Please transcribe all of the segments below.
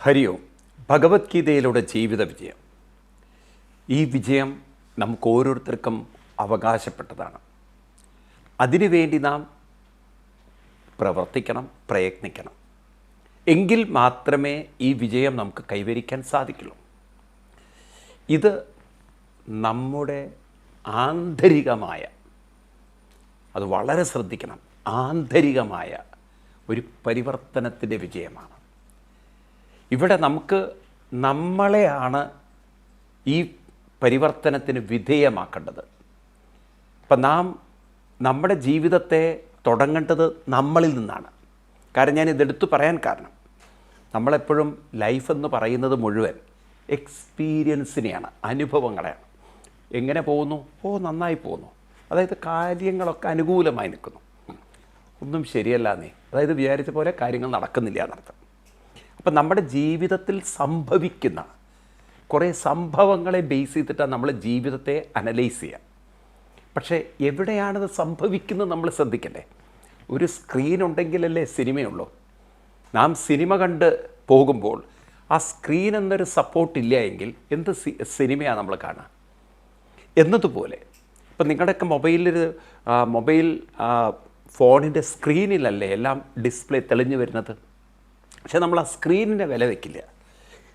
ഹരി ഓം. ഭഗവത്ഗീതയിലൂടെ ജീവിത വിജയം. ഈ വിജയം നമുക്ക് ഓരോരുത്തർക്കും അവകാശപ്പെട്ടതാണ്. അതിനുവേണ്ടി നാം പ്രവർത്തിക്കണം, പ്രയത്നിക്കണം. എങ്കിൽ മാത്രമേ ഈ വിജയം നമുക്ക് കൈവരിക്കാൻ സാധിക്കുള്ളൂ. ഇത് നമ്മുടെ ആന്തരികമായ, അത് വളരെ ശ്രദ്ധിക്കണം, ആന്തരികമായ ഒരു പരിവർത്തനത്തിൻ്റെ വിജയമാണ്. ഇവിടെ നമുക്ക് നമ്മളെയാണ് ഈ പരിവർത്തനത്തിന് വിധേയമാക്കേണ്ടത്. അപ്പം നമ്മുടെ ജീവിതത്തെ തുടങ്ങേണ്ടത് നമ്മളിൽ നിന്നാണ്. കാരണം ഞാൻ ഇതെടുത്തു പറയാൻ കാരണം, നമ്മളെപ്പോഴും ലൈഫ് എന്ന് പറയുന്നത് മുഴുവൻ എക്സ്പീരിയൻസിനെയാണ്, അനുഭവങ്ങളെയാണ്. എങ്ങനെ പോകുന്നു? നന്നായി പോകുന്നു. അതായത് കാര്യങ്ങളൊക്കെ അനുകൂലമായി നിൽക്കുന്നു. ഒന്നും ശരിയല്ല എന്നേ, അതായത് വിചാരിച്ച പോലെ കാര്യങ്ങൾ നടക്കുന്നില്ല എന്നർത്ഥം. അപ്പം നമ്മുടെ ജീവിതത്തിൽ സംഭവിക്കുന്ന കുറേ സംഭവങ്ങളെ ബേസ് ചെയ്തിട്ടാണ് നമ്മൾ ജീവിതത്തെ അനലൈസ് ചെയ്യുക. പക്ഷേ എവിടെയാണത് സംഭവിക്കുന്നത് നമ്മൾ ശ്രദ്ധിക്കണ്ടേ? ഒരു സ്ക്രീൻ ഉണ്ടെങ്കിലല്ലേ സിനിമയുള്ളൂ. നാം സിനിമ കണ്ട് പോകുമ്പോൾ ആ സ്ക്രീൻ എന്നൊരു സപ്പോർട്ടില്ല എങ്കിൽ എന്ത് സിനിമയാണ് നമ്മൾ കാണുക? എന്നതുപോലെ ഇപ്പം നിങ്ങളുടെയൊക്കെ മൊബൈൽ ഫോണിൻ്റെ സ്ക്രീനിലല്ലേ എല്ലാം ഡിസ്പ്ലേ തെളിഞ്ഞു വരുന്നത്. പക്ഷേ നമ്മൾ ആ സ്ക്രീനിൻ്റെ വില വയ്ക്കില്ല.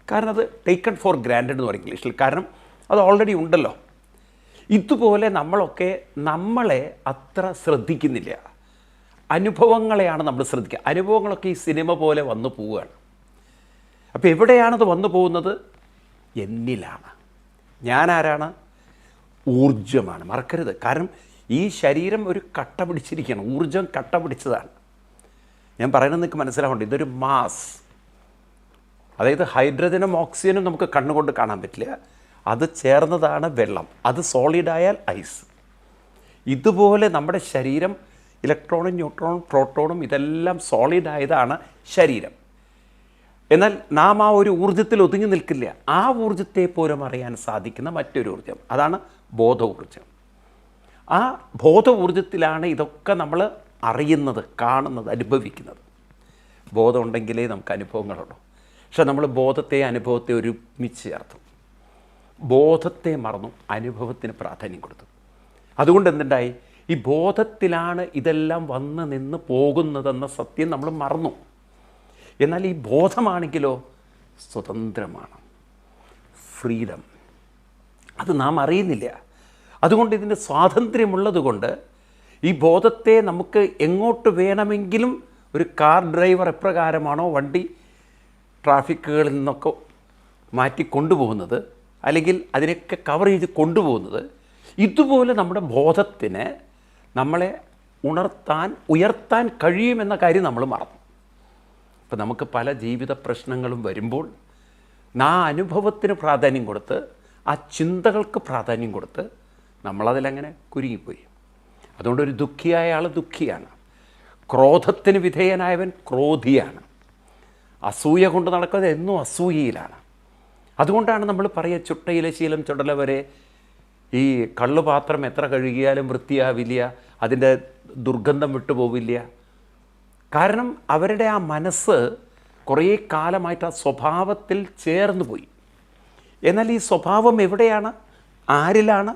കാരണം അത് ടേക്കൺ ഫോർ ഗ്രാൻഡഡ് എന്ന് പറയും ഇംഗ്ലീഷിൽ. കാരണം അത് ഓൾറെഡി ഉണ്ടല്ലോ. ഇതുപോലെ നമ്മളൊക്കെ നമ്മളെ അത്ര ശ്രദ്ധിക്കുന്നില്ല. അനുഭവങ്ങളെയാണ് നമ്മൾ ശ്രദ്ധിക്കുക. അനുഭവങ്ങളൊക്കെ ഈ സിനിമ പോലെ വന്നു പോവുകയാണ്. അപ്പോൾ എവിടെയാണത് വന്നു പോകുന്നത്? എന്നിലാണ്. ഞാനാരാണ്? ഊർജമാണ്. മറക്കരുത്. കാരണം ഈ ശരീരം ഒരു കട്ട പിടിച്ചിരിക്കുകയാണ്. ഊർജം കട്ട പിടിച്ചതാണ്. ഞാൻ പറയുന്നത് നിങ്ങൾക്ക് മനസ്സിലാവുന്നുണ്ട്. ഇതൊരു മാസ്. അതായത് ഹൈഡ്രജനും ഓക്സിജനും നമുക്ക് കണ്ണുകൊണ്ട് കാണാൻ പറ്റില്ല. അത് ചേർന്നതാണ് വെള്ളം. അത് സോളിഡായാൽ ഐസ്. ഇതുപോലെ നമ്മുടെ ശരീരം ഇലക്ട്രോണും ന്യൂട്രോണും പ്രോട്ടോണും ഇതെല്ലാം സോളിഡായതാണ് ശരീരം. എന്നാൽ നാം ആ ഒരു ഊർജ്ജത്തിൽ ഒതുങ്ങി നിൽക്കില്ല. ആ ഊർജ്ജത്തെ പോലും അറിയാൻ സാധിക്കുന്ന മറ്റൊരു ഊർജ്ജം, അതാണ് ബോധ ഊർജ്ജം. ആ ബോധ ഊർജ്ജത്തിലാണ് ഇതൊക്കെ നമ്മൾ അറിയുന്നത്, കാണുന്നത്, അനുഭവിക്കുന്നത്. ബോധം ഉണ്ടെങ്കിലേ നമുക്ക് അനുഭവങ്ങളുള്ളൂ. പക്ഷെ നമ്മൾ ബോധത്തെ അനുഭവത്തെ ഒരുമിച്ച് ചേർത്തു. ബോധത്തെ മറന്നു, അനുഭവത്തിന് പ്രാധാന്യം കൊടുത്തു. അതുകൊണ്ട് എന്തുണ്ടായി? ഈ ബോധത്തിലാണ് ഇതെല്ലാം വന്ന് നിന്ന് പോകുന്നതെന്ന സത്യം നമ്മൾ മറന്നു. എന്നാൽ ഈ ബോധമാണെങ്കിലോ സ്വതന്ത്രമാണ്, ഫ്രീഡം. അത് നാം അറിയുന്നില്ല. അതുകൊണ്ട് ഇതിൻ്റെ സ്വാതന്ത്ര്യമുള്ളത് കൊണ്ട് ഈ ബോധത്തെ നമുക്ക് എങ്ങോട്ട് വേണമെങ്കിലും, ഒരു കാർ ഡ്രൈവർ എപ്രകാരമാണോ വണ്ടി ട്രാഫിക്കുകളിൽ നിന്നൊക്കെ മാറ്റി കൊണ്ടുപോകുന്നത്, അല്ലെങ്കിൽ അതിനൊക്കെ കവർ ചെയ്ത് കൊണ്ടുപോകുന്നത്, ഇതുപോലെ നമ്മുടെ ബോധത്തിന് നമ്മളെ ഉയർത്താൻ കഴിയുമെന്ന കാര്യം നമ്മൾ മറന്നു. ഇപ്പം നമുക്ക് പല ജീവിത പ്രശ്നങ്ങളും വരുമ്പോൾ ആ അനുഭവത്തിന് പ്രാധാന്യം കൊടുത്ത്, ആ ചിന്തകൾക്ക് പ്രാധാന്യം കൊടുത്ത് നമ്മളതിലങ്ങനെ കുരുങ്ങിപ്പോയി. അതുകൊണ്ട് ഒരു ദുഃഖിയായ ആൾ ദുഃഖിയാണ്. ക്രോധത്തിന് വിധേയനായവൻ ക്രോധിയാണ്. അസൂയ കൊണ്ട് നടക്കുന്നത് എന്നും അസൂയയിലാണ്. അതുകൊണ്ടാണ് നമ്മൾ പറയുക, ചുട്ടയിലെ ശീലം ചുടല വരെ. ഈ കള്ളുപാത്രം എത്ര കഴുകിയാലും വൃത്തിയാവില്ല, അതിൻ്റെ ദുർഗന്ധം വിട്ടുപോവില്ല. കാരണം അവരുടെ ആ മനസ്സ് കുറേ കാലമായിട്ട് ആ സ്വഭാവത്തിൽ ചേർന്ന് പോയി. എന്നാൽ ഈ സ്വഭാവം എവിടെയാണ്? ആരിലാണ്?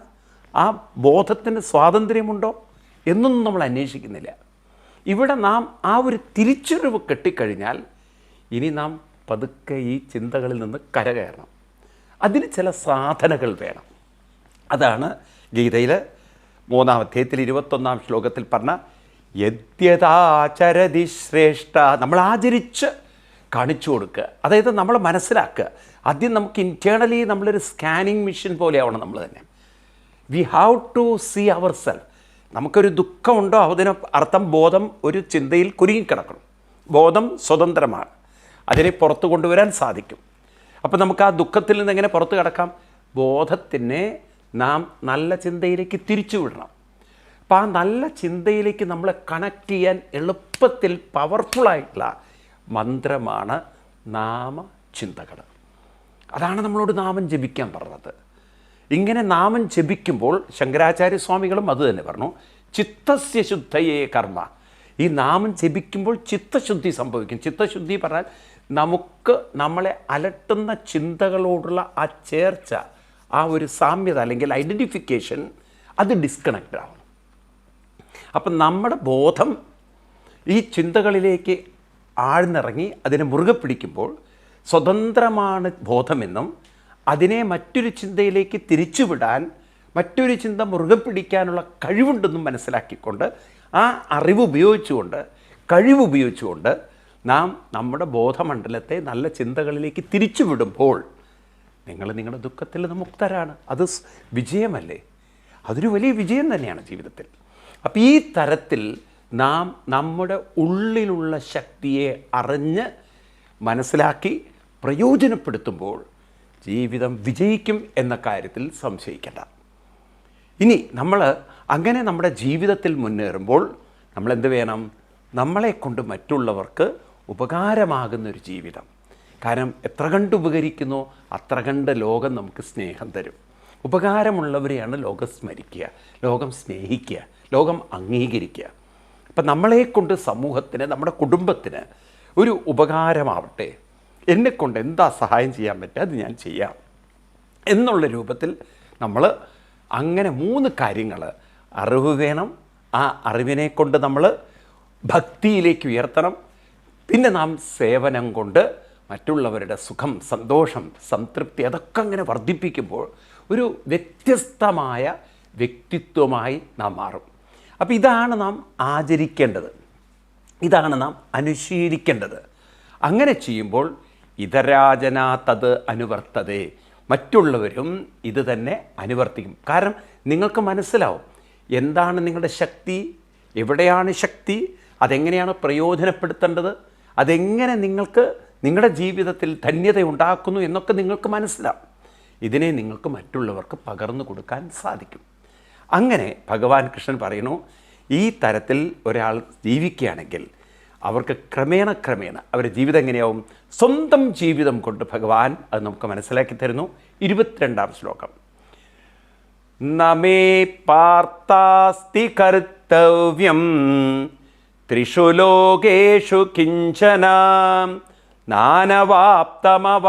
ആ ബോധത്തിന് സ്വാതന്ത്ര്യമുണ്ടോ എന്നൊന്നും നമ്മൾ അന്വേഷിക്കുന്നില്ല. ഇവിടെ നാം ആ ഒരു തിരിച്ചറിവ് കെട്ടിക്കഴിഞ്ഞാൽ ഇനി നാം പതുക്കെ ഈ ചിന്തകളിൽ നിന്ന് കരകയറണം. അതിന് ചില സാധനകൾ വേണം. അതാണ് ഗീതയിൽ 3-ാം അധ്യായത്തിൽ 21-ാം ശ്ലോകത്തിൽ പറഞ്ഞ യദ്യഥാചരതി ശ്രേഷ്ഠ. നമ്മൾ ആചരിച്ച് കാണിച്ചു കൊടുക്കുക. അതായത് നമ്മൾ മനസ്സിലാക്കുക. ആദ്യം നമുക്ക് ഇൻറ്റേർണലി നമ്മളൊരു സ്കാനിങ് മെഷീൻ പോലെയാവണം നമ്മൾ തന്നെ. We have to see our self. നമുക്കൊരു ദുഃഖമുണ്ടോ, അതിന് അർത്ഥം ബോധം ഒരു ചിന്തയിൽ കുരുങ്ങിക്കിടക്കണം. ബോധം സ്വതന്ത്രമാണ്, അതിനെ പുറത്തു കൊണ്ടുവരാൻ സാധിക്കും. അപ്പം നമുക്ക് ആ ദുഃഖത്തിൽ നിന്ന് എങ്ങനെ പുറത്ത് കിടക്കാം? ബോധത്തിനെ നാം നല്ല ചിന്തയിലേക്ക് തിരിച്ചു വിടണം. അപ്പം ആ നല്ല ചിന്തയിലേക്ക് നമ്മളെ കണക്ട് ചെയ്യാൻ എളുപ്പത്തിൽ പവർഫുള്ളായിട്ടുള്ള മന്ത്രമാണ് നാമചിന്തകൾ. അതാണ് നമ്മളോട് നാമം ജപിക്കാൻ പറഞ്ഞത്. ഇങ്ങനെ നാമം ജപിക്കുമ്പോൾ ശങ്കരാചാര്യസ്വാമികളും അത് തന്നെ പറഞ്ഞു, ചിത്തസ്യ ശുദ്ധയേ കർമ്മ. ഈ നാമം ജപിക്കുമ്പോൾ ചിത്തശുദ്ധി സംഭവിക്കും. ചിത്തശുദ്ധി പറഞ്ഞാൽ നമുക്ക് നമ്മളെ അലട്ടുന്ന ചിന്തകളോടുള്ള ആ ചേർച്ച, ആ ഒരു സാമ്യത അല്ലെങ്കിൽ ഐഡൻറ്റിഫിക്കേഷൻ അത് ഡിസ്കണക്റ്റ് ആവും. അപ്പം നമ്മുടെ ബോധം ഈ ചിന്തകളിലേക്ക് ആഴ്ന്നിറങ്ങി അതിനെ മുറുകെ പിടിക്കുമ്പോൾ സ്വതന്ത്രമാണ് ബോധമെന്നും അതിനെ മറ്റൊരു ചിന്തയിലേക്ക് തിരിച്ചുവിടാൻ, മറ്റൊരു ചിന്ത മുറുകെ പിടിക്കാനുള്ള കഴിവുണ്ടെന്നും മനസ്സിലാക്കിക്കൊണ്ട് ആ അറിവ് ഉപയോഗിച്ചുകൊണ്ട്, കഴിവുപയോഗിച്ചുകൊണ്ട് നാം നമ്മുടെ ബോധമണ്ഡലത്തെ നല്ല ചിന്തകളിലേക്ക് തിരിച്ചുവിടുമ്പോൾ നിങ്ങൾ നിങ്ങളുടെ ദുഃഖത്തിൽ നിന്ന് മുക്തരാണ്. അത് വിജയമല്ലേ? അതൊരു വലിയ വിജയം തന്നെയാണ് ജീവിതത്തിൽ. അപ്പം ഈ തരത്തിൽ നാം നമ്മുടെ ഉള്ളിലുള്ള ശക്തിയെ അറിഞ്ഞ് മനസ്സിലാക്കി പ്രയോജനപ്പെടുത്തുമ്പോൾ ജീവിതം വിജയിക്കും എന്ന കാര്യത്തിൽ സംശയിക്കേണ്ട. ഇനി നമ്മൾ അങ്ങനെ നമ്മുടെ ജീവിതത്തിൽ മുന്നേറുമ്പോൾ നമ്മളെന്ത് വേണം? നമ്മളെക്കൊണ്ട് മറ്റുള്ളവർക്ക് ഉപകാരമാകുന്നൊരു ജീവിതം. കാരണം എത്ര കണ്ട് ഉപകരിക്കുന്നോ അത്ര കണ്ട് ലോകം നമുക്ക് സ്നേഹം തരും. ഉപകാരമുള്ളവരെയാണ് ലോകം സ്മരിക്കുക, ലോകം സ്നേഹിക്കുക, ലോകം അംഗീകരിക്കുക. അപ്പം നമ്മളെക്കൊണ്ട് സമൂഹത്തിന്, നമ്മുടെ കുടുംബത്തിന് ഒരു ഉപകാരമാവട്ടെ, എന്നെക്കൊണ്ട് എന്താ സഹായം ചെയ്യാൻ പറ്റുക അത് ഞാൻ ചെയ്യാം എന്നുള്ള രൂപത്തിൽ നമ്മൾ അങ്ങനെ 3 കാര്യങ്ങൾ. അറിവ് വേണം, ആ അറിവിനെ കൊണ്ട് നമ്മൾ ഭക്തിയിലേക്ക് ഉയർത്തണം. പിന്നെ നാം സേവനം കൊണ്ട് മറ്റുള്ളവരുടെ സുഖം, സന്തോഷം, സംതൃപ്തി അതൊക്കെ അങ്ങനെ വർദ്ധിപ്പിക്കുമ്പോൾ ഒരു വ്യത്യസ്തമായ വ്യക്തിത്വമായി നാം മാറും. അപ്പോൾ ഇതാണ് നാം ആചരിക്കേണ്ടത്, ഇതാണ് നാം അനുശീലിക്കേണ്ടത്. അങ്ങനെ ചെയ്യുമ്പോൾ ഇതരാജന തത് അനുവർത്തതേ, മറ്റുള്ളവരും ഇത് തന്നെ അനുവർത്തിക്കും. കാരണം നിങ്ങൾക്ക് മനസ്സിലാവും എന്താണ് നിങ്ങളുടെ ശക്തി, എവിടെയാണ് ശക്തി, അതെങ്ങനെയാണ് പ്രയോജനപ്പെടുത്തേണ്ടത്, അതെങ്ങനെ നിങ്ങൾക്ക് നിങ്ങളുടെ ജീവിതത്തിൽ ധന്യത ഉണ്ടാക്കുന്നു എന്നൊക്കെ നിങ്ങൾക്ക് മനസ്സിലാവും. ഇതിനെ നിങ്ങൾക്ക് മറ്റുള്ളവർക്ക് പകർന്നു കൊടുക്കാൻ സാധിക്കും. അങ്ങനെ ഭഗവാൻ കൃഷ്ണൻ പറയുന്നു, ഈ തരത്തിൽ ഒരാൾ ജീവിക്കുകയാണെങ്കിൽ അവർക്ക് ക്രമേണ അവരുടെ ജീവിതം എങ്ങനെയാവും? സ്വന്തം ജീവിതം കൊണ്ട് ഭഗവാൻ അത് നമുക്ക് മനസ്സിലാക്കി തരുന്നു. 22-ാം ശ്ലോകം. നമേ പാർത്ഥാസ്തി കർത്തവ്യം ത്രിഷു ലോകേഷു കിഞ്ചന നാനവാപ്തമവാപ്തവ്യം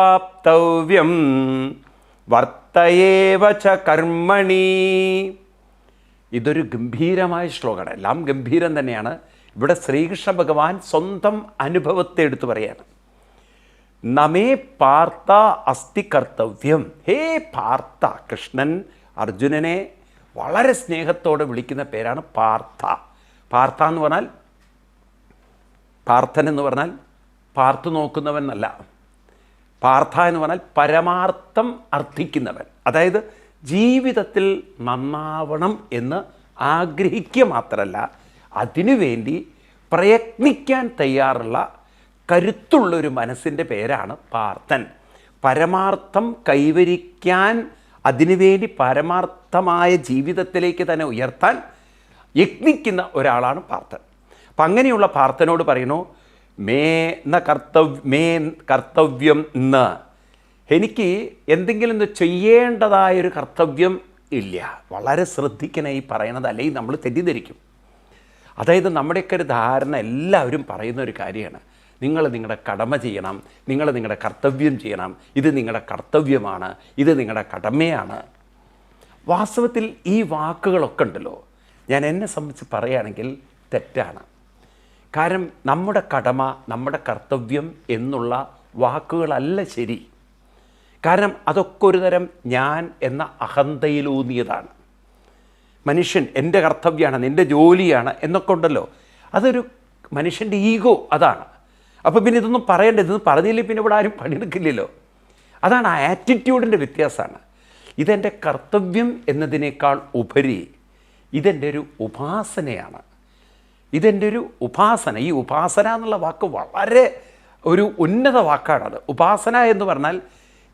വർത്തയേവ ച കർമ്മണി. ഇതൊരു ഗംഭീരമായ ശ്ലോകമാണ്. എല്ലാം ഗംഭീരം തന്നെയാണ്. ഇവിടെ ശ്രീകൃഷ്ണ ഭഗവാൻ സ്വന്തം അനുഭവത്തെ എടുത്തു പറയാണ്. നമേ പാർത്ഥ അസ്തി കർത്തവ്യം. ഹേ പാർത്ഥ. കൃഷ്ണൻ അർജുനനെ വളരെ സ്നേഹത്തോടെ വിളിക്കുന്ന പേരാണ് പാർത്ഥ. പാർത്ഥ എന്ന് പറഞ്ഞാൽ, പാർത്ഥൻ എന്ന് പറഞ്ഞാൽ പാർത്തു നോക്കുന്നവൻ എന്നല്ല. പാർത്ഥ എന്ന് പറഞ്ഞാൽ പരമാർത്ഥം അർത്ഥിക്കുന്നവൻ. അതായത് ജീവിതത്തിൽ നന്നാവണം എന്ന് ആഗ്രഹിക്കുക മാത്രമല്ല, അതിനുവേണ്ടി പ്രയത്നിക്കാൻ തയ്യാറുള്ള കരുത്തുള്ളൊരു മനസ്സിൻ്റെ പേരാണ് പാർത്ഥൻ. പരമാർത്ഥം കൈവരിക്കാൻ, അതിനുവേണ്ടി പരമാർത്ഥമായ ജീവിതത്തിലേക്ക് തന്നെ ഉയർത്താൻ യത്നിക്കുന്ന ഒരാളാണ് പാർത്ഥൻ. അപ്പം അങ്ങനെയുള്ള പാർത്ഥനോട് പറയുന്നു, മേ കർത്തവ്യം എന്ന്, എനിക്ക് എന്തെങ്കിലും ചെയ്യേണ്ടതായൊരു കർത്തവ്യം ഇല്ല. വളരെ ശ്രദ്ധിക്കണം ഈ പറയണത്, അല്ലെങ്കിൽ നമ്മൾ തെറ്റിദ്ധരിക്കും. അതായത് നമ്മുടെയൊക്കെ ഒരു ധാരണ, എല്ലാവരും പറയുന്ന ഒരു കാര്യമാണ്, നിങ്ങൾ നിങ്ങളുടെ കടമ ചെയ്യണം, നിങ്ങൾ നിങ്ങളുടെ കർത്തവ്യം ചെയ്യണം, ഇത് നിങ്ങളുടെ കർത്തവ്യമാണ്, ഇത് നിങ്ങളുടെ കടമയാണ്. വാസ്തവത്തിൽ ഈ വാക്കുകളൊക്കെ ഉണ്ടല്ലോ, ഞാൻ എന്നെ സംബന്ധിച്ച് പറയുകയാണെങ്കിൽ തെറ്റാണ്. കാരണം നമ്മുടെ കടമ, നമ്മുടെ കർത്തവ്യം എന്നുള്ള വാക്കുകളല്ല ശരി. കാരണം അതൊക്കെ ഒരു തരം ഞാൻ എന്ന അഹന്തയിലൂന്നിയതാണ്. മനുഷ്യൻ എൻ്റെ കർത്തവ്യമാണ്, നിൻ്റെ ജോലിയാണ് എന്നൊക്കെ ഉണ്ടല്ലോ, അതൊരു മനുഷ്യൻ്റെ ഈഗോ അതാണ്. അപ്പോൾ പിന്നെ ഇതൊന്നും പറയണ്ട, ഇതൊന്നും പറഞ്ഞില്ലേ പിന്നെ ഇവിടെ ആരും പണിയെടുക്കില്ലല്ലോ. അതാണ് ആ ആറ്റിറ്റ്യൂഡിൻ്റെ വ്യത്യാസമാണ്. ഇതെൻ്റെ കർത്തവ്യം എന്നതിനേക്കാൾ ഉപരി ഇതെൻ്റെ ഒരു ഉപാസനയാണ്, ഇതെൻ്റെ ഒരു ഉപാസന. ഈ ഉപാസന എന്നുള്ള വാക്ക് വളരെ ഒരു ഉന്നത വാക്കാണത്. ഉപാസന എന്ന് പറഞ്ഞാൽ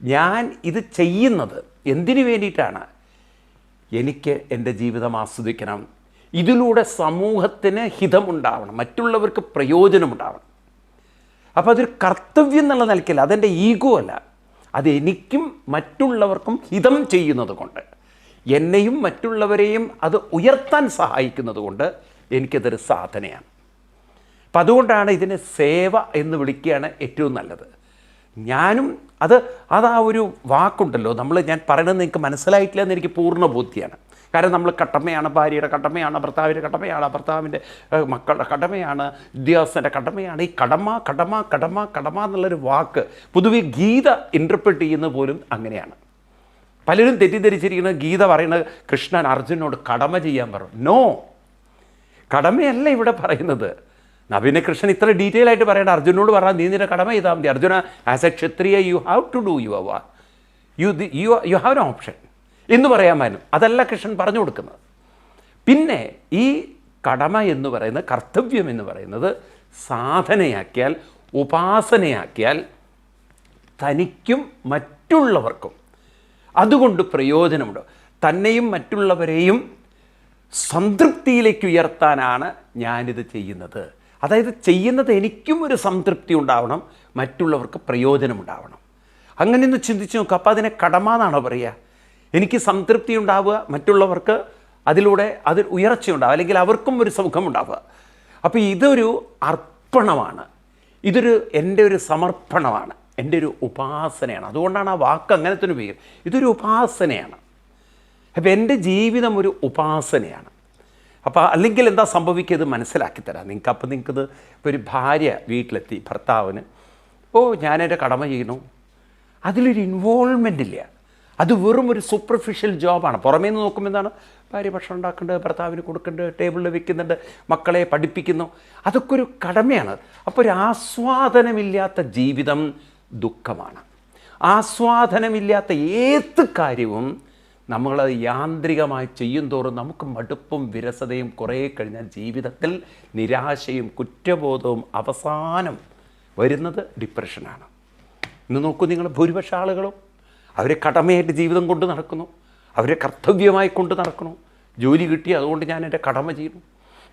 ഞാൻ ഇത് ചെയ്യുന്നത് എന്തിനു വേണ്ടിയിട്ടാണ്? എനിക്ക് എൻ്റെ ജീവിതം ആസ്വദിക്കണം, ഇതിലൂടെ സമൂഹത്തിന് ഹിതമുണ്ടാവണം, മറ്റുള്ളവർക്ക് പ്രയോജനമുണ്ടാവണം. അപ്പോൾ അതൊരു കർത്തവ്യം എന്നുള്ള നിലയ്ക്കല്ല, അതെൻ്റെ ഈഗോ അല്ല, അതെനിക്കും മറ്റുള്ളവർക്കും ഹിതം ചെയ്യുന്നത് കൊണ്ട്, എന്നെയും മറ്റുള്ളവരെയും അത് ഉയർത്താൻ സഹായിക്കുന്നത് കൊണ്ട് എനിക്കതൊരു സാധനയാണ്. അപ്പം അതുകൊണ്ടാണ് ഇതിനെ സേവ എന്ന് വിളിക്കുകയാണ് ഏറ്റവും നല്ലത്. ഞാനും ആ ഒരു വാക്കുണ്ടല്ലോ, ഞാൻ പറയണത് നിങ്ങൾക്ക് മനസ്സിലായിട്ടില്ല എന്ന് എനിക്ക് പൂർണ്ണ ബോധ്യമാണ്. കാരണം നമ്മൾ കടമയാണ്, ഭാര്യയുടെ കടമയാണ്, ഭർത്താവിൻ്റെ കടമയാണ്, ഭർത്താവിൻ്റെ മക്കളുടെ കടമയാണ്, ഉദ്യോഗസ്ഥൻ്റെ കടമയാണ്. ഈ കടമ എന്നുള്ളൊരു വാക്ക് പൊതുവെ ഗീത ഇൻ്റർപ്രറ്റ് ചെയ്യുന്നത് പോലും അങ്ങനെയാണ്. പലരും തെറ്റിദ്ധരിച്ചിരിക്കുന്നത് ഗീത പറയുന്നത് കൃഷ്ണൻ അർജുനോട് കടമ ചെയ്യാൻ പറഞ്ഞു. നോ, കടമയല്ല ഇവിടെ പറയുന്നത്. പിന്നെ കൃഷ്ണൻ ഇത്ര ഡീറ്റെയിൽ ആയിട്ട് പറയേണ്ട. അർജുനോട് പറഞ്ഞാൽ നീ നിന്റെ കടമ ചെയ്താൽ മതി. Arjuna, as a Kshatriya you have to do your work, you have an option എന്ന് പറയാമായിരുന്നു. അതല്ല കൃഷ്ണൻ പറഞ്ഞു കൊടുക്കുന്നത്. പിന്നെ ഈ കടമ എന്ന് പറയുന്നത്, കർത്തവ്യം എന്ന് പറയുന്നത് സാധനയാക്കിയാൽ, ഉപാസനയാക്കിയാൽ തനിക്കും മറ്റുള്ളവർക്കും അതുകൊണ്ട് പ്രയോജനമുണ്ട്. തന്നെയും മറ്റുള്ളവരെയും സംതൃപ്തിയിലേക്ക് ഉയർത്താനാണ് ഞാനിത് ചെയ്യുന്നത്. അതായത് ചെയ്യുന്നത് എനിക്കും ഒരു സംതൃപ്തി ഉണ്ടാവണം, മറ്റുള്ളവർക്ക് പ്രയോജനമുണ്ടാവണം. അങ്ങനെയൊന്ന് ചിന്തിച്ച് നോക്കുക. അപ്പോൾ അതിനെ കടമ എന്നാണോ പറയുക? എനിക്ക് സംതൃപ്തി ഉണ്ടാവുക, മറ്റുള്ളവർക്ക് അതിലൂടെ അതിൽ ഉയർച്ചയുണ്ടാവുക, അല്ലെങ്കിൽ അവർക്കും ഒരു സുഖമുണ്ടാവുക. അപ്പോൾ ഇതൊരു അർപ്പണമാണ്, എൻ്റെ ഒരു സമർപ്പണമാണ്, എൻ്റെ ഒരു ഉപാസനയാണ്. അതുകൊണ്ടാണ് ആ വാക്ക് അങ്ങനെ തന്നെ ഉപയോഗിക്കുന്നത്. ഇതൊരു ഉപാസനയാണ്. അപ്പോൾ എൻ്റെ ജീവിതം ഒരു ഉപാസനയാണ്. അപ്പോൾ അല്ലെങ്കിൽ എന്താ സംഭവിക്കുക മനസ്സിലാക്കി തരാം നിങ്ങൾക്ക്. അപ്പോൾ നിങ്ങൾക്കിത് ഇപ്പോൾ ഒരു ഭാര്യ വീട്ടിലെത്തി, ഭർത്താവിന് ഞാൻ എൻ്റെ കടമ ചെയ്യുന്നു, അതിലൊരു ഇൻവോൾവ്മെൻ്റ് ഇല്ല. അത് വെറും ഒരു സൂപ്പർഫിഷ്യൽ ജോബാണ്. പുറമേ നിന്ന് നോക്കുമ്പോൾ എന്താണ്, ഭാര്യ ഭക്ഷണം ഉണ്ടാക്കുന്നുണ്ട്, ഭർത്താവിന് കൊടുക്കുന്നുണ്ട്, ടേബിളിൽ വെക്കുന്നുണ്ട്, മക്കളെ പഠിപ്പിക്കുന്നു, അതൊക്കെ ഒരു കടമയാണ്. അപ്പോൾ ഒരു ആസ്വാദനമില്ലാത്ത ജീവിതം ദുഃഖമാണ്. ആസ്വാദനമില്ലാത്ത ഏത് കാര്യവും നമ്മൾ യാന്ത്രികമായി ചെയ്യും തോറും നമുക്ക് മടുപ്പും വിരസതയും കുറേ കഴിഞ്ഞാൽ ജീവിതത്തിൽ നിരാശയും കുറ്റബോധവും അവസാനം വരുന്നത് ഡിപ്രഷനാണ്. ഇന്ന് നോക്കൂ, നിങ്ങൾ ഭൂരിപക്ഷ ആളുകളും അവരെ കടമയായിട്ട് ജീവിതം കൊണ്ട് നടക്കുന്നു, അവരെ കർത്തവ്യമായി കൊണ്ട് നടക്കുന്നു. ജോലി കിട്ടി, അതുകൊണ്ട് ഞാൻ എൻ്റെ കടമ ചെയ്യുന്നു.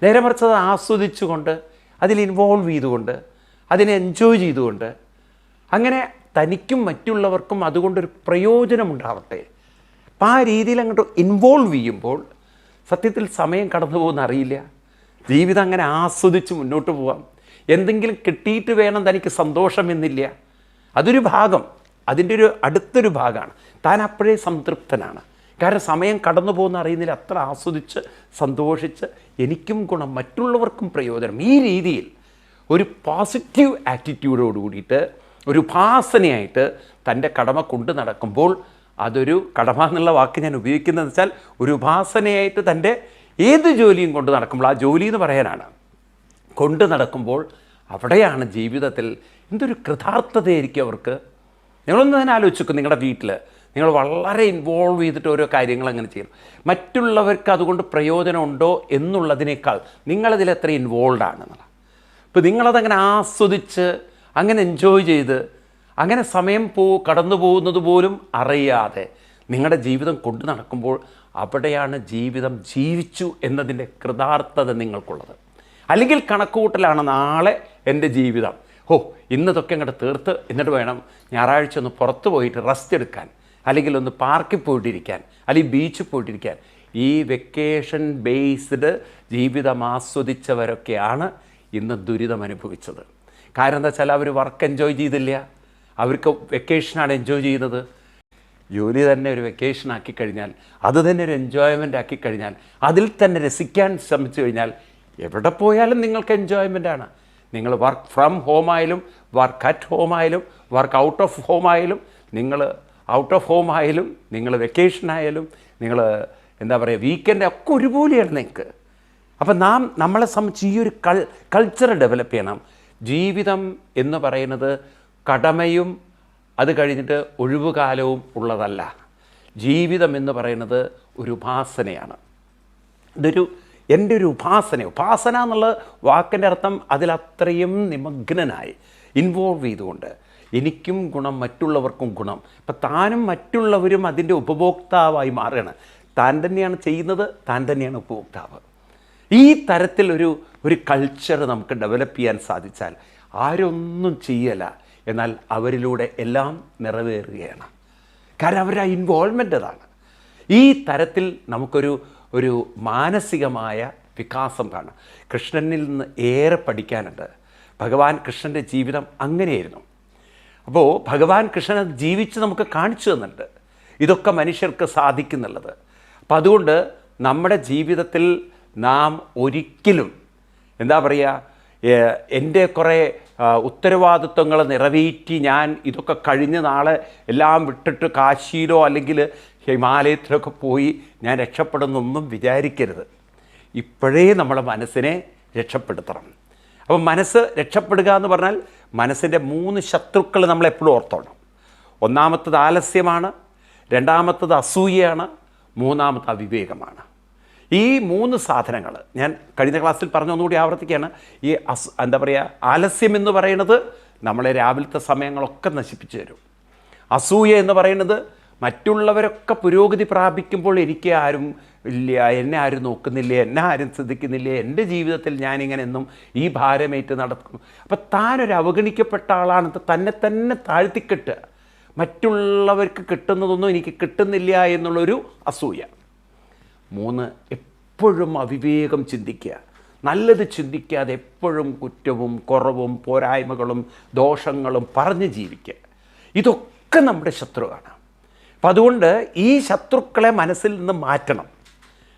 നേരെ മറിച്ച് അത് ആസ്വദിച്ചുകൊണ്ട്, അതിൽ ഇൻവോൾവ് ചെയ്തുകൊണ്ട്, അതിനെ എൻജോയ് ചെയ്തുകൊണ്ട്, അങ്ങനെ തനിക്കും മറ്റുള്ളവർക്കും അതുകൊണ്ടൊരു പ്രയോജനമുണ്ടാവട്ടെ. അപ്പം ആ രീതിയിൽ അങ്ങോട്ട് ഇൻവോൾവ് ചെയ്യുമ്പോൾ സത്യത്തിൽ സമയം കടന്നു പോകുന്ന അറിയില്ല. ജീവിതം അങ്ങനെ ആസ്വദിച്ച് മുന്നോട്ട് പോകാം. എന്തെങ്കിലും കിട്ടിയിട്ട് വേണം തനിക്ക് സന്തോഷമെന്നില്ല. അതൊരു ഭാഗം, അതിൻ്റെ ഒരു അടുത്തൊരു ഭാഗമാണ്. താൻ അപ്പോഴേ സംതൃപ്തനാണ്. കാരണം സമയം കടന്നു പോകുന്ന അറിയുന്നില്ല. അത്ര ആസ്വദിച്ച് സന്തോഷിച്ച് എനിക്കും ഗുണം, മറ്റുള്ളവർക്കും പ്രയോജനം, ഈ രീതിയിൽ ഒരു പോസിറ്റീവ് ആറ്റിറ്റ്യൂഡോട് കൂടിയിട്ട് ഒരു ഉപാസനയായിട്ട് തൻ്റെ കടമ കൊണ്ട് നടക്കുമ്പോൾ, അതൊരു കടമ എന്നുള്ള വാക്ക് ഞാൻ ഉപയോഗിക്കുന്നതെന്ന് വെച്ചാൽ ഒരു ഉപാസനയായിട്ട് തൻ്റെ ഏത് ജോലിയും കൊണ്ട് നടക്കുമ്പോൾ, ആ ജോലി എന്ന് പറയാനാണ്, കൊണ്ട് നടക്കുമ്പോൾ അവിടെയാണ് ജീവിതത്തിൽ എന്തൊരു കൃതാർത്ഥതയായിരിക്കും അവർക്ക്. നിങ്ങളൊന്ന് തന്നെ ആലോചിക്കും, നിങ്ങളുടെ വീട്ടിൽ നിങ്ങൾ വളരെ ഇൻവോൾവ് ചെയ്തിട്ട് ഓരോ കാര്യങ്ങൾ അങ്ങനെ ചെയ്യണം. മറ്റുള്ളവർക്ക് അതുകൊണ്ട് പ്രയോജനം ഉണ്ടോ എന്നുള്ളതിനേക്കാൾ നിങ്ങളതിൽ എത്ര ഇൻവോൾവ് ആണെന്നുള്ള. ഇപ്പോൾ നിങ്ങളതങ്ങനെ ആസ്വദിച്ച് അങ്ങനെ എൻജോയ് ചെയ്ത് അങ്ങനെ സമയം കടന്നു പോകുന്നത് പോലും അറിയാതെ നിങ്ങളുടെ ജീവിതം കൊണ്ടു നടക്കുമ്പോൾ അവിടെയാണ് ജീവിതം ജീവിച്ചു എന്നതിൻ്റെ കൃതാർത്ഥത നിങ്ങൾക്കുള്ളത്. അല്ലെങ്കിൽ കണക്കുകൂട്ടലാണ്, നാളെ എൻ്റെ ജീവിതം ഇന്നതൊക്കെ അങ്ങോട്ട് തീർത്ത് എന്നിട്ട് വേണം ഞായറാഴ്ച ഒന്ന് പുറത്ത് പോയിട്ട് റെസ്റ്റ് എടുക്കാൻ, അല്ലെങ്കിൽ ഒന്ന് പാർക്കിൽ പോയിട്ടിരിക്കാൻ, അല്ലെങ്കിൽ ബീച്ചിൽ പോയിട്ടിരിക്കാൻ. ഈ വെക്കേഷൻ ബേസ്ഡ് ജീവിതം ആസ്വദിച്ചവരൊക്കെയാണ് ഇന്ന് ദുരിതം അനുഭവിച്ചത്. കാരണം എന്താ വെച്ചാൽ അവർ വർക്ക് എൻജോയ് ചെയ്തില്ല, അവർക്ക് വെക്കേഷനാണ് എൻജോയ് ചെയ്യുന്നത്. ജോലി തന്നെ ഒരു വെക്കേഷനാക്കി കഴിഞ്ഞാൽ, അത് തന്നെ ഒരു എൻജോയ്മെൻ്റ് ആക്കി കഴിഞ്ഞാൽ, അതിൽ തന്നെ രസിക്കാൻ ശ്രമിച്ചു കഴിഞ്ഞാൽ എവിടെ പോയാലും നിങ്ങൾക്ക് എൻജോയ്മെൻ്റാണ്. നിങ്ങൾ വർക്ക് ഫ്രം ഹോം ആയാലും, വർക്ക് അറ്റ് ഹോം ആയാലും, വർക്ക് ഔട്ട് ഓഫ് ഹോം ആയാലും, നിങ്ങൾ ഔട്ട് ഓഫ് ഹോം ആയാലും, നിങ്ങൾ വെക്കേഷൻ ആയാലും, നിങ്ങൾ എന്താ പറയുക വീക്കെൻഡ് ഒക്കെ ഒരുപോലെയാണ് നിങ്ങൾക്ക്. അപ്പം നമ്മളെ സംബന്ധിച്ച് ഈ ഒരു കൾച്ചർ ഡെവലപ്പ് ചെയ്യണം. ജീവിതം എന്ന് പറയുന്നത് കടമയും അത് കഴിഞ്ഞിട്ട് ഒഴിവുകാലവും ഉള്ളതല്ല. ജീവിതം എന്ന് പറയുന്നത് ഒരു ഉപാസനയാണ്. എൻ്റെ ഒരു ഉപാസന എന്നുള്ള വാക്കിൻ്റെ അർത്ഥം അതിലത്രയും നിമഗ്നനായി ഇൻവോൾവ് ചെയ്തുകൊണ്ട് എനിക്കും ഗുണം, മറ്റുള്ളവർക്കും ഗുണം. ഇപ്പം താനും മറ്റുള്ളവരും അതിൻ്റെ ഉപഭോക്താവായി മാറുകയാണ്. താൻ തന്നെയാണ് ചെയ്യുന്നത്, താൻ തന്നെയാണ് ഉപഭോക്താവ്. ഈ തരത്തിൽ ഒരു കൾച്ചർ നമുക്ക് ഡെവലപ്പ് ചെയ്യാൻ സാധിച്ചാൽ ആരൊന്നും ചെയ്യല, എന്നാൽ അവരിലൂടെ എല്ലാം നിറവേറുകയാണ്. കാരണം അവരുടെ ഇൻവോൾവ്മെൻ്റ് അതാണ്. ഈ തരത്തിൽ നമുക്കൊരു മാനസികമായ വികാസം കാണാം. കൃഷ്ണനിൽ നിന്ന് ഏറെ പഠിക്കാനുണ്ട്. ഭഗവാൻ കൃഷ്ണൻ്റെ ജീവിതം അങ്ങനെയായിരുന്നു. അപ്പോൾ ഭഗവാൻ കൃഷ്ണൻ അത് ജീവിച്ച് നമുക്ക് കാണിച്ചു തന്നിട്ടുണ്ട്. ഇതൊക്കെ മനുഷ്യർക്ക് സാധിക്കുന്നുള്ളത്. അപ്പം അതുകൊണ്ട് നമ്മുടെ ജീവിതത്തിൽ നാം ഒരിക്കലും എന്താ പറയുക, എൻ്റെ കുറേ ഉത്തരവാദിത്വങ്ങൾ നിറവേറ്റി ഞാൻ ഇതൊക്കെ കഴിഞ്ഞ് നാളെ എല്ലാം വിട്ടിട്ട് കാശിയിലോ അല്ലെങ്കിൽ ഹിമാലയത്തിലൊക്കെ പോയി ഞാൻ രക്ഷപ്പെടുന്നൊന്നും വിചാരിക്കരുത്. ഇപ്പോഴേ നമ്മളെ മനസ്സിനെ രക്ഷപ്പെടുത്തണം. അപ്പം മനസ്സ് രക്ഷപ്പെടുക എന്ന് പറഞ്ഞാൽ മനസ്സിൻ്റെ 3 ശത്രുക്കൾ നമ്മളെപ്പോഴും ഓർത്തോണം. ഒന്നാമത്തത് ആലസ്യമാണ്, രണ്ടാമത്തത് അസൂയയാണ്, മൂന്നാമത്തെ അവിവേകമാണ്. ഈ 3 സാധനങ്ങൾ ഞാൻ കഴിഞ്ഞ ക്ലാസ്സിൽ പറഞ്ഞ ഒന്നുകൂടി ആവർത്തിക്കുകയാണ്. ഈ എന്താ പറയുക, ആലസ്യം എന്ന് പറയുന്നത് നമ്മളെ രാവിലത്തെ സമയങ്ങളൊക്കെ നശിപ്പിച്ചു തരും. അസൂയ എന്ന് പറയുന്നത് മറ്റുള്ളവരൊക്കെ പുരോഗതി പ്രാപിക്കുമ്പോൾ എനിക്ക് ആരും ഇല്ല, എന്നെ ആരും നോക്കുന്നില്ല, എന്നെ ആരും ശ്രദ്ധിക്കുന്നില്ല, എൻ്റെ ജീവിതത്തിൽ ഞാനിങ്ങനെ എന്നും ഈ ഭാരമേറ്റ് നടക്കുന്നു. അപ്പം താനൊരു അവഗണിക്കപ്പെട്ട ആളാണെന്ന് തന്നെ താഴ്ത്തിക്കെട്ടുക, മറ്റുള്ളവർക്ക് കിട്ടുന്നതൊന്നും എനിക്ക് കിട്ടുന്നില്ല എന്നുള്ളൊരു അസൂയ. 3, എപ്പോഴും അവിവേകം ചിന്തിക്കുക. നല്ലത് ചിന്തിക്കാതെ എപ്പോഴും കുറ്റവും കുറവും പോരായ്മകളും ദോഷങ്ങളും പറഞ്ഞ് ജീവിക്കുക. ഇതൊക്കെ നമ്മുടെ ശത്രുവാണ്. അപ്പം അതുകൊണ്ട് ഈ ശത്രുക്കളെ മനസ്സിൽ നിന്ന് മാറ്റണം.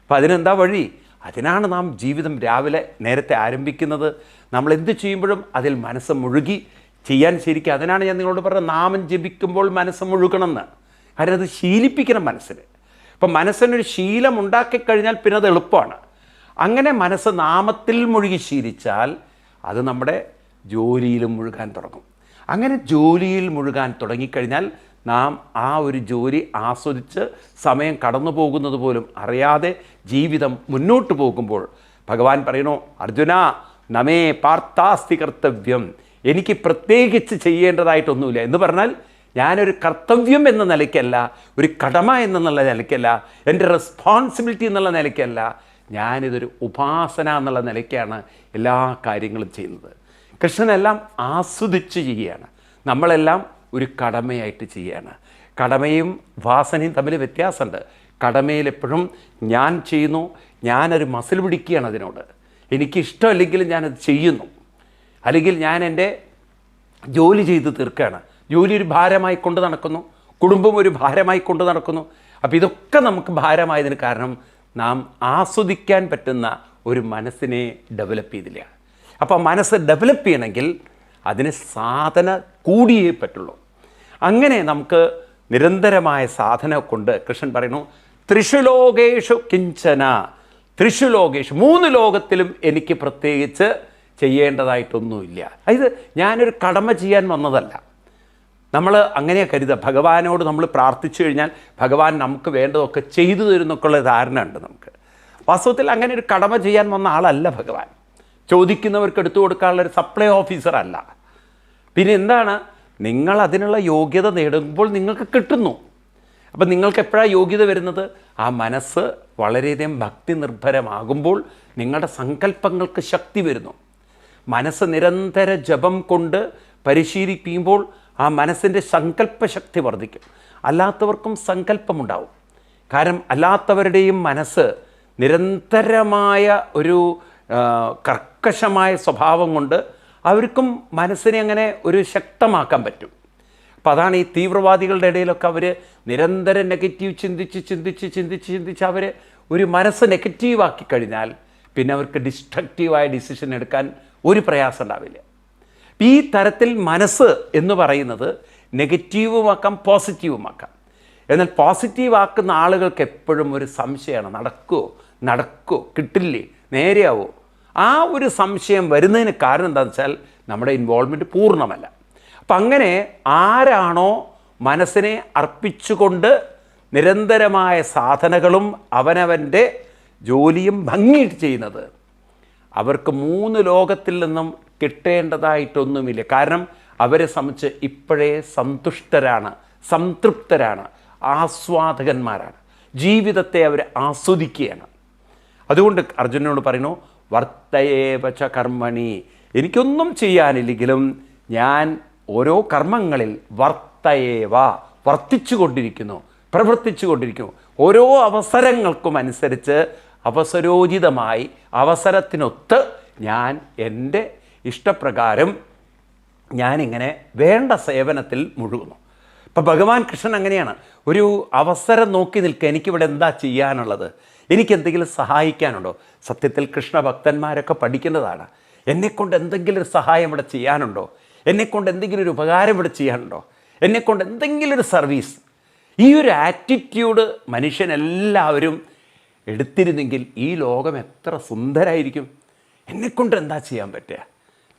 അപ്പം അതിനെന്താ വഴി? അതിനാണ് നാം ജീവിതം രാവിലെ നേരത്തെ ആരംഭിക്കുന്നത്. നമ്മൾ എന്ത് ചെയ്യുമ്പോഴും അതിൽ മനസ്സ് മുഴുകി ചെയ്യാൻ ശരിക്കും. അതിനാണ് ഞാൻ നിങ്ങളോട് പറഞ്ഞത്, നാമം ജപിക്കുമ്പോൾ മനസ്സ് മുഴുകണമെന്ന്. കാരണം അത് ശീലിപ്പിക്കണം മനസ്സിന്. അപ്പം മനസ്സിനൊരു ശീലം ഉണ്ടാക്കിക്കഴിഞ്ഞാൽ പിന്നെ അത് എളുപ്പമാണ്. അങ്ങനെ മനസ്സ് നാമത്തിൽ മുഴുകി ശീലിച്ചാൽ അത് നമ്മുടെ ജോലിയിലും മുഴുകാൻ തുടങ്ങും. അങ്ങനെ ജോലിയിൽ മുഴുകാൻ തുടങ്ങിക്കഴിഞ്ഞാൽ നാം ആ ഒരു ജോലി ആസ്വദിച്ച് സമയം കടന്നു പോകുന്നത് പോലും അറിയാതെ ജീവിതം മുന്നോട്ട് പോകുമ്പോൾ ഭഗവാൻ പറയണു, അർജുന നമേ പാർത്ഥാസ്തി കർത്തവ്യം, എനിക്ക് പ്രത്യേകിച്ച് ചെയ്യേണ്ടതായിട്ടൊന്നുമില്ല എന്ന് പറഞ്ഞാൽ ഞാനൊരു കർത്തവ്യം എന്ന നിലയ്ക്കല്ല, ഒരു കടമ എന്നുള്ള നിലയ്ക്കല്ല, എൻ്റെ റെസ്പോൺസിബിലിറ്റി എന്നുള്ള നിലയ്ക്കല്ല, ഞാനിതൊരു ഉപാസന എന്നുള്ള നിലയ്ക്കാണ് എല്ലാ കാര്യങ്ങളും ചെയ്യുന്നത്. കൃഷ്ണനെല്ലാം ആസ്വദിച്ച് ചെയ്യുകയാണ്, നമ്മളെല്ലാം ഒരു കടമയായിട്ട് ചെയ്യുകയാണ്. കടമയും വാസനയും തമ്മിൽ വ്യത്യാസമുണ്ട്. കടമയിൽ എപ്പോഴും ഞാൻ ചെയ്യുന്നു, ഞാനൊരു മസിൽ പിടിക്കുകയാണ് അതിനോട്, എനിക്കിഷ്ടമല്ലെങ്കിലും ഞാനത് ചെയ്യുന്നു, അല്ലെങ്കിൽ ഞാൻ എൻ്റെ ജോലി ചെയ്ത് തീർക്കുകയാണ്. ജോലി ഒരു ഭാരമായി കൊണ്ട് നടക്കുന്നു, കുടുംബം ഒരു ഭാരമായി കൊണ്ട് നടക്കുന്നു. അപ്പോൾ ഇതൊക്കെ നമുക്ക് ഭാരമായതിന് കാരണം നാം ആസ്വദിക്കാൻ പറ്റുന്ന ഒരു മനസ്സിനെ ഡെവലപ്പ് ചെയ്തില്ല. അപ്പോൾ മനസ്സ് ഡെവലപ്പ് ചെയ്യണമെങ്കിൽ അതിന് സാധന കൂടിയേ പറ്റുള്ളൂ. അങ്ങനെ നമുക്ക് നിരന്തരമായ സാധന കൊണ്ട് കൃഷ്ണൻ പറയുന്നു, ത്രിഷു ലോകേഷു കിഞ്ചന, ത്രിഷു ലോകേഷു, 3 ലോകത്തിലും എനിക്ക് പ്രത്യേകിച്ച് ചെയ്യേണ്ടതായിട്ടൊന്നുമില്ല. ഇത് ഞാനൊരു കടമ ചെയ്യാൻ വന്നതല്ല. നമ്മൾ അങ്ങനെ കരുതുക. ഭഗവാനോട് നമ്മൾ പ്രാർത്ഥിച്ചു കഴിഞ്ഞാൽ ഭഗവാൻ നമുക്ക് വേണ്ടതൊക്കെ ചെയ്തു തരുന്നൊക്കെയുള്ള ധാരണ ഉണ്ട് നമുക്ക്. വാസ്തവത്തിൽ അങ്ങനെ ഒരു കടമ ചെയ്യാൻ വന്ന ആളല്ല ഭഗവാൻ. ചോദിക്കുന്നവർക്ക് എടുത്തു കൊടുക്കാനുള്ളൊരു സപ്ലൈ ഓഫീസർ അല്ല. പിന്നെ എന്താണ്, നിങ്ങൾ അതിനുള്ള യോഗ്യത നേടുമ്പോൾ നിങ്ങൾക്ക് കിട്ടുന്നു. അപ്പം നിങ്ങൾക്ക് എപ്പോഴാണ് യോഗ്യത വരുന്നത്? ആ മനസ്സ് വളരെയധികം ഭക്തി നിർഭരമാകുമ്പോൾ നിങ്ങളുടെ സങ്കല്പങ്ങൾക്ക് ശക്തി വരുന്നു. മനസ്സ് നിരന്തര ജപം കൊണ്ട് പരിശീലിപ്പിക്കുമ്പോൾ ആ മനസ്സിൻ്റെ സങ്കല്പശക്തി വർദ്ധിക്കും. അല്ലാത്തവർക്കും സങ്കല്പമുണ്ടാവും. കാരണം അല്ലാത്തവരുടെയും മനസ്സ് നിരന്തരമായ ഒരു കർക്കശമായ സ്വഭാവം കൊണ്ട് അവർക്കും മനസ്സിനെ അങ്ങനെ ഒരു ശക്തമാക്കാൻ പറ്റും. അപ്പോൾ അതാണ് ഈ തീവ്രവാദികളുടെ ഇടയിലൊക്കെ അവർ നിരന്തരം നെഗറ്റീവ് ചിന്തിച്ച് അവർ ഒരു മനസ്സ് നെഗറ്റീവാക്കി കഴിഞ്ഞാൽ പിന്നെ അവർക്ക് ഡിസ്ട്രക്റ്റീവായ ഡിസിഷൻ എടുക്കാൻ ഒരു പ്രയാസം ഉണ്ടാവില്ല. ഈ തരത്തിൽ മനസ്സ് എന്ന് പറയുന്നത് നെഗറ്റീവുമാക്കാം, പോസിറ്റീവുമാക്കാം. എന്നാൽ പോസിറ്റീവ് ആക്കുന്ന ആളുകൾക്ക് എപ്പോഴും ഒരു സംശയമാണ്, നടക്കുമോ, കിട്ടില്ലേ, നേരെയാവോ. ആ ഒരു സംശയം വരുന്നതിന് കാരണം എന്താണെന്ന് വെച്ചാൽ നമ്മുടെ ഇൻവോൾവ്മെൻറ്റ് പൂർണ്ണമല്ല. അപ്പം അങ്ങനെ ആരാണോ മനസ്സിനെ അർപ്പിച്ചുകൊണ്ട് നിരന്തരമായ സാധനകളും അവനവൻ്റെ ജോലിയും ഭംഗിയിട്ട് ചെയ്യുന്നത്, അവർക്ക് 3 ലോകത്തിൽ നിന്നും കിട്ടേണ്ടതായിട്ടൊന്നുമില്ല. കാരണം അവരെ സംബന്ധിച്ച് ഇപ്പോഴേ സന്തുഷ്ടരാണ്, സംതൃപ്തരാണ്, ആസ്വാദകന്മാരാണ്. ജീവിതത്തെ അവർ ആസ്വദിക്കുകയാണ്. അതുകൊണ്ട് അർജുനനോട് പറയുന്നു, വർത്തയേവച കർമ്മണി, എനിക്കൊന്നും ചെയ്യാനില്ലെങ്കിലും ഞാൻ ഓരോ കർമ്മങ്ങളിൽ വർത്തിച്ചു കൊണ്ടിരിക്കുന്നു, പ്രവർത്തിച്ചു കൊണ്ടിരിക്കുന്നു. ഓരോ അവസരങ്ങൾക്കും അനുസരിച്ച് അവസരോചിതമായി അവസരത്തിനൊത്ത് ഞാൻ എൻ്റെ ഇഷ്ടപ്രകാരം ഞാനിങ്ങനെ വേണ്ട സേവനത്തിൽ മുഴുകുന്നു. ഇപ്പം ഭഗവാൻ കൃഷ്ണൻ അങ്ങനെയാണ്. ഒരു അവസരം നോക്കി നിൽക്കുക, എനിക്കിവിടെ എന്താ ചെയ്യാനുള്ളത്, എനിക്കെന്തെങ്കിലും സഹായിക്കാനുണ്ടോ. സത്യത്തിൽ കൃഷ്ണഭക്തന്മാരൊക്കെ പഠിക്കുന്നതാണ്. എന്നെക്കൊണ്ട് എന്തെങ്കിലും ഒരു സഹായം ഇവിടെ ചെയ്യാനുണ്ടോ, എന്നെക്കൊണ്ട് എന്തെങ്കിലും ഒരു ഉപകാരം ഇവിടെ ചെയ്യാനുണ്ടോ, എന്നെക്കൊണ്ട് എന്തെങ്കിലും ഒരു സർവീസ്. ഈ ഒരു ആറ്റിറ്റ്യൂഡ് മനുഷ്യനെല്ലാവരും എടുത്തിരുന്നെങ്കിൽ ഈ ലോകം എത്ര സുന്ദരമായിരിക്കും. എന്നെക്കൊണ്ട് എന്താ ചെയ്യാൻ പറ്റുക.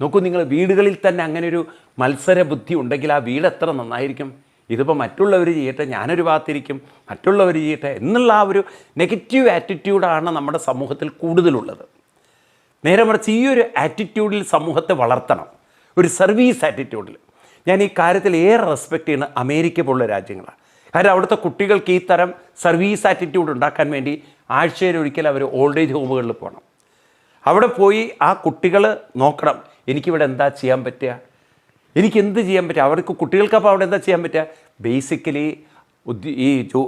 നോക്കൂ, നിങ്ങൾ വീടുകളിൽ തന്നെ അങ്ങനെ ഒരു മത്സര ബുദ്ധി ഉണ്ടെങ്കിൽ ആ വീട് എത്ര നന്നായിരിക്കും. ഇതിപ്പോൾ മറ്റുള്ളവർ ചെയ്യട്ടെ, ഞാനൊരു ഭാഗത്തിരിക്കും, മറ്റുള്ളവർ ചെയ്യട്ടെ എന്നുള്ള ആ ഒരു നെഗറ്റീവ് ആറ്റിറ്റ്യൂഡാണ് നമ്മുടെ സമൂഹത്തിൽ കൂടുതലുള്ളത്. നേരെ മറിച്ച് ഈ ഒരു ആറ്റിറ്റ്യൂഡിൽ സമൂഹത്തെ വളർത്തണം, ഒരു സർവീസ് ആറ്റിറ്റ്യൂഡിൽ. ഞാൻ ഈ കാര്യത്തിൽ ഏറെ റെസ്പെക്റ്റ് ചെയ്യുന്ന അമേരിക്ക പോലുള്ള രാജ്യങ്ങളാണ്. കാരണം അവിടുത്തെ കുട്ടികൾക്ക് ഈ തരം സർവീസ് ആറ്റിറ്റ്യൂഡ് ഉണ്ടാക്കാൻ വേണ്ടി ആഴ്ചയിലൊരിക്കൽ അവർ ഓൾഡ് ഏജ് ഹോമുകളിൽ പോകണം. അവിടെ പോയി ആ കുട്ടികൾ നോക്കണം, എനിക്കിവിടെ എന്താ ചെയ്യാൻ പറ്റുക, എനിക്കെന്ത് ചെയ്യാൻ പറ്റുക. അവർക്ക് കുട്ടികൾക്കപ്പോൾ അവിടെ എന്താ ചെയ്യാൻ പറ്റുക. ബേസിക്കലി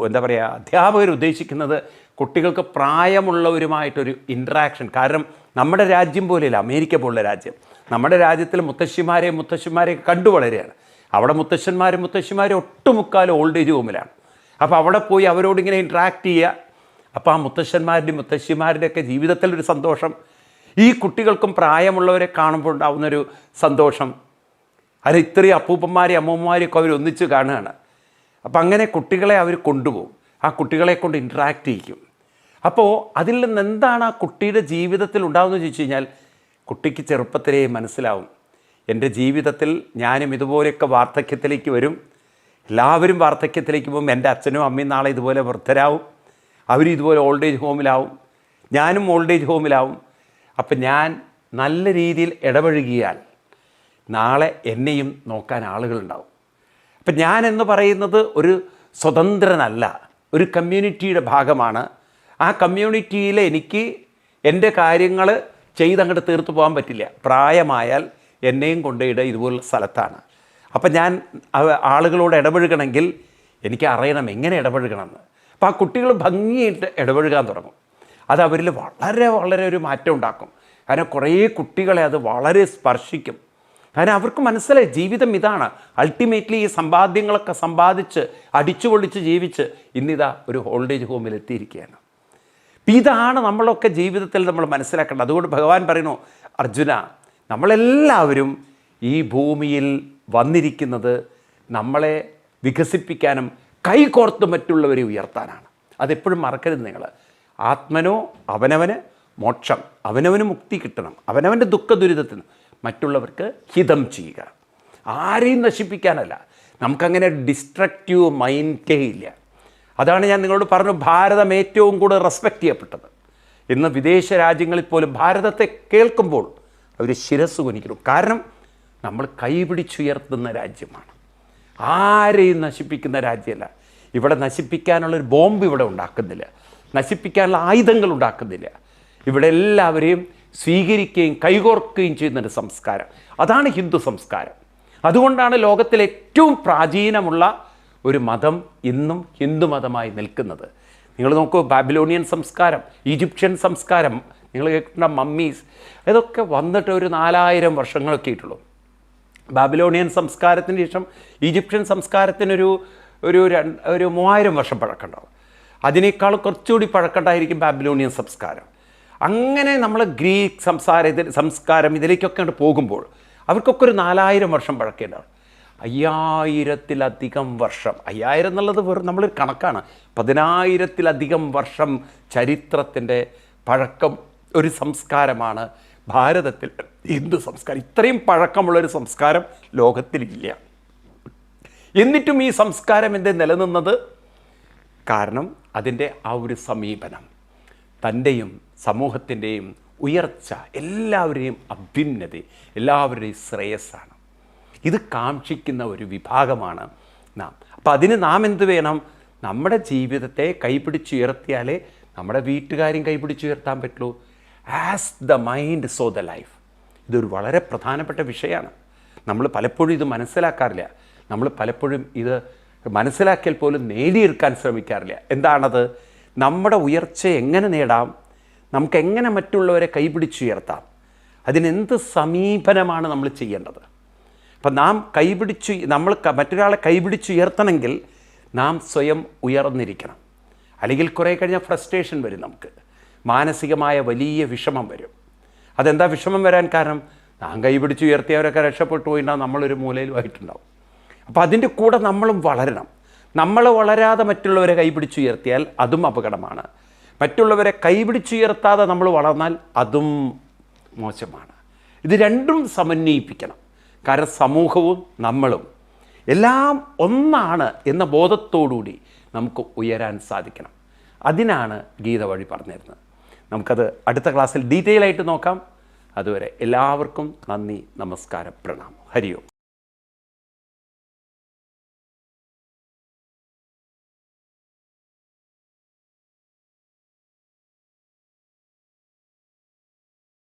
എന്താ പറയുക, അധ്യാപകർ ഉദ്ദേശിക്കുന്നത് കുട്ടികൾക്ക് പ്രായമുള്ളവരുമായിട്ടൊരു ഇൻട്രാക്ഷൻ. കാരണം നമ്മുടെ രാജ്യം പോലെയല്ല അമേരിക്ക പോലുള്ള രാജ്യം. നമ്മുടെ രാജ്യത്തിൽ മുത്തശ്ശിമാരെ കണ്ടു വളരുകയാണ്. അവിടെ മുത്തശ്ശന്മാരും ഒട്ടുമുക്കാലും ഓൾഡ് ഏജ് ഹോമിലാണ്. അപ്പോൾ അവിടെ പോയി അവരോടിങ്ങനെ ഇൻട്രാക്ട് ചെയ്യുക. അപ്പോൾ ആ മുത്തശ്ശിമാരുടെയൊക്കെ ജീവിതത്തിലൊരു സന്തോഷം, ഈ കുട്ടികൾക്കും പ്രായമുള്ളവരെ കാണുമ്പോൾ ഉണ്ടാകുന്നൊരു സന്തോഷം. അത് ഇത്രയും അപ്പൂപ്പന്മാരെയും അമ്മൂമ്മമാരെയൊക്കെ അവർ ഒന്നിച്ച് കാണുകയാണ്. അപ്പം അങ്ങനെ കുട്ടികളെ അവർ കൊണ്ടുപോകും, ആ കുട്ടികളെ കൊണ്ട് ഇൻട്രാക്ട് ചെയ്യിക്കും. അപ്പോൾ അതിൽ നിന്ന് എന്താണ് ആ കുട്ടിയുടെ ജീവിതത്തിൽ ഉണ്ടാകുന്നത് ചോദിച്ചു കഴിഞ്ഞാൽ, കുട്ടിക്ക് ചെറുപ്പത്തിലേ മനസ്സിലാവും, എൻ്റെ ജീവിതത്തിൽ ഞാനും ഇതുപോലെയൊക്കെ വാർദ്ധക്യത്തിലേക്ക് വരും, എല്ലാവരും വാർദ്ധക്യത്തിലേക്ക് പോകും, എൻ്റെ അച്ഛനും അമ്മയും നാളെ ഇതുപോലെ വൃദ്ധരാവും, അവരും ഇതുപോലെ ഓൾഡ് ഏജ് ഹോമിലാവും, ഞാനും ഓൾഡ് ഏജ് ഹോമിലാവും. അപ്പം ഞാൻ നല്ല രീതിയിൽ ഇടപഴകിയാൽ നാളെ എന്നെയും നോക്കാൻ ആളുകളുണ്ടാവും. അപ്പം ഞാൻ എന്ന് പറയുന്നത് ഒരു സ്വതന്ത്രനല്ല, ഒരു കമ്മ്യൂണിറ്റിയുടെ ഭാഗമാണ്. ആ കമ്മ്യൂണിറ്റിയിൽ എനിക്ക് എൻ്റെ കാര്യങ്ങൾ ചെയ്തങ്ങോട്ട് തീർത്തു പോകാൻ പറ്റില്ല. പ്രായമായാൽ എന്നെയും കൊണ്ടുപോയിടുക ഇതുപോലുള്ള സ്ഥലത്താണ്. അപ്പം ഞാൻ ആളുകളോട് ഇടപഴകണമെങ്കിൽ എനിക്ക് അറിയണം എങ്ങനെ ഇടപഴകണമെന്ന്. അപ്പോൾ ആ കുട്ടികൾ ഭംഗിയായിട്ട് ഇടപഴകാൻ തുടങ്ങും. അത് അവരിൽ വളരെ ഒരു മാറ്റം ഉണ്ടാക്കും. കാരണം കുറേ കുട്ടികളെ അത് വളരെ സ്പർശിക്കും. കാരണം അവർക്ക് മനസ്സിലായി ജീവിതം ഇതാണ്. അൾട്ടിമേറ്റ്ലി ഈ സമ്പാദ്യങ്ങളൊക്കെ സമ്പാദിച്ച് അടിച്ചു പൊളിച്ച് ജീവിച്ച് ഇന്നിതാ ഒരു ഓൾഡ് ഏജ് ഹോമിൽ എത്തിയിരിക്കുകയാണ്. ഇതാണ് നമ്മളൊക്കെ ജീവിതത്തിൽ നമ്മൾ മനസ്സിലാക്കേണ്ടത്. അതുകൊണ്ട് ഭഗവാൻ പറയുന്നു, അർജുന, നമ്മളെല്ലാവരും ഈ ഭൂമിയിൽ വന്നിരിക്കുന്നത് നമ്മളെ വികസിപ്പിക്കാനും കൈകോർത്ത് മറ്റുള്ളവരെ ഉയർത്താനാണ്. അതെപ്പോഴും മറക്കരുത് നിങ്ങൾ. ആത്മനോ അവനവന് മോക്ഷം, അവനവന് മുക്തി കിട്ടണം, അവനവൻ്റെ ദുഃഖദുരിതത്തിന് മറ്റുള്ളവർക്ക് ഹിതം ചെയ്യുക, ആരെയും നശിപ്പിക്കാനല്ല. നമുക്കങ്ങനെ ഡിസ്ട്രക്റ്റീവ് മൈൻഡേ ഇല്ല. അതാണ് ഞാൻ നിങ്ങളോട് പറഞ്ഞു, ഭാരതം ഏറ്റവും കൂടുതൽ റെസ്പെക്റ്റ് ചെയ്യപ്പെട്ടത്. ഇന്ന് വിദേശ രാജ്യങ്ങളിൽ പോലും ഭാരതത്തെ കേൾക്കുമ്പോൾ അവർ ശിരസ് കുനിക്കുന്നു. കാരണം നമ്മൾ കൈപിടിച്ചുയർത്തുന്ന രാജ്യമാണ്, ആരെയും നശിപ്പിക്കുന്ന രാജ്യമല്ല. ഇവിടെ നശിപ്പിക്കാനുള്ളൊരു ബോംബ് ഇവിടെ ഉണ്ടാക്കുന്നില്ല, നശിപ്പിക്കാനുള്ള ആയുധങ്ങൾ ഉണ്ടാക്കുന്നില്ല. ഇവിടെ എല്ലാവരെയും സ്വീകരിക്കുകയും കൈകോർക്കുകയും ചെയ്യുന്നൊരു സംസ്കാരം, അതാണ് ഹിന്ദു സംസ്കാരം. അതുകൊണ്ടാണ് ലോകത്തിൽ ഏറ്റവും പ്രാചീനമുള്ള ഒരു മതം ഇന്നും ഹിന്ദു മതമായി നിൽക്കുന്നത്. നിങ്ങൾ നോക്കൂ, ബാബിലോണിയൻ സംസ്കാരം, ഈജിപ്ഷ്യൻ സംസ്കാരം, നിങ്ങൾ കേട്ടിട്ടുള്ള മമ്മീസ്, ഇതൊക്കെ വന്നിട്ട് ഒരു 4000 വർഷങ്ങളൊക്കെ ആയിട്ടുള്ളൂ. ബാബിലോണിയൻ സംസ്കാരത്തിന് ശേഷം ഈജിപ്ഷ്യൻ സംസ്കാരത്തിനൊരു 3000 വർഷം പഴക്കമുണ്ടാവും. അതിനേക്കാൾ കുറച്ചുകൂടി പഴക്കമുണ്ടായിരിക്കും ബാബിലോണിയൻ സംസ്കാരം. അങ്ങനെ നമ്മൾ ഗ്രീക്ക് സംസ്കാരം ഇതിലേക്കൊക്കെ പോകുമ്പോൾ അവർക്കൊക്കെ ഒരു 4000 വർഷം പഴക്കമുണ്ടാവും. 5000-ലധികം വർഷം, 5000 എന്നുള്ളത് വെറും നമ്മളൊരു കണക്കാണ്, 10000-ലധികം വർഷം ചരിത്രത്തിൻ്റെ പഴക്കം ഒരു സംസ്കാരമാണ് ഭാരതത്തിൽ ഹിന്ദു സംസ്കാരം. ഇത്രയും പഴക്കമുള്ളൊരു സംസ്കാരം ലോകത്തിലില്ല. എന്നിട്ടും ഈ സംസ്കാരം എന്തേ നിലനിന്നത്? കാരണം അതിൻ്റെ ആ ഒരു സമീപനം, തൻ്റെയും സമൂഹത്തിൻ്റെയും ഉയർച്ച, എല്ലാവരെയും അഭ്യുന്നതി, എല്ലാവരുടെയും ശ്രേയസ്സാണ്. ഇത് കാക്ഷിക്കുന്ന ഒരു വിഭാഗമാണ് നാം. അപ്പം അതിന് നാം എന്ത് വേണം? നമ്മുടെ ജീവിതത്തെ കൈപിടിച്ചുയർത്തിയാലേ നമ്മുടെ വീട്ടുകാരെയും കൈപിടിച്ചുയർത്താൻ പറ്റുള്ളൂ. As the mind so the life. ഇതൊരു വളരെ പ്രധാനപ്പെട്ട വിഷയമാണ്. നമ്മൾ പലപ്പോഴും ഇത് മനസ്സിലാക്കാറില്ല. നമ്മൾ പലപ്പോഴും ഇത് മനസ്സിലാക്കിയാൽ പോലും നേടിയെടുക്കാൻ ശ്രമിക്കാറില്ല. എന്താണത്? നമ്മുടെ ഉയർച്ച എങ്ങനെ നേടാം? നമുക്ക് എങ്ങനെ മറ്റുള്ളവരെ കൈപിടിച്ചുയർത്താം, അതിനെന്ത് സമീപനമാണ് നമ്മൾ ചെയ്യേണ്ടത്. അപ്പം നാം നമ്മൾ മറ്റൊരാളെ കൈപിടിച്ചുയർത്തണമെങ്കിൽ നാം സ്വയം ഉയർന്നിരിക്കണം. അല്ലെങ്കിൽ കുറേ കഴിഞ്ഞാൽ ഫ്രസ്ട്രേഷൻ വരും, നമുക്ക് മാനസികമായ വലിയ വിഷമം വരും. അതെന്താ വിഷമം വരാൻ കാരണം? നാം കൈപിടിച്ചുയർത്തിയവരൊക്കെ രക്ഷപ്പെട്ടു പോയിട്ടുണ്ടാകും, നമ്മളൊരു മൂലയിലുമായിട്ടുണ്ടാവും. അപ്പോൾ അതിൻ്റെ കൂടെ നമ്മളും വളരണം. നമ്മൾ വളരാതെ മറ്റുള്ളവരെ കൈപിടിച്ചുയർത്തിയാൽ അതും അപകടമാണ്. മറ്റുള്ളവരെ കൈപിടിച്ചുയർത്താതെ നമ്മൾ വളർന്നാൽ അതും മോശമാണ്. ഇത് രണ്ടും സമന്വയിപ്പിക്കണം. കാരണം സമൂഹവും നമ്മളും എല്ലാം ഒന്നാണ് എന്ന ബോധത്തോടുകൂടി നമുക്ക് ഉയരാൻ സാധിക്കണം. അതിനാണ് ഗീത വഴി പറഞ്ഞിരുന്നത്. നമുക്കത് അടുത്ത ക്ലാസ്സിൽ ഡീറ്റെയിൽ ആയിട്ട് നോക്കാം. അതുവരെ എല്ലാവർക്കും നന്ദി, നമസ്കാരം, പ്രണാമം, ഹരി ഓം.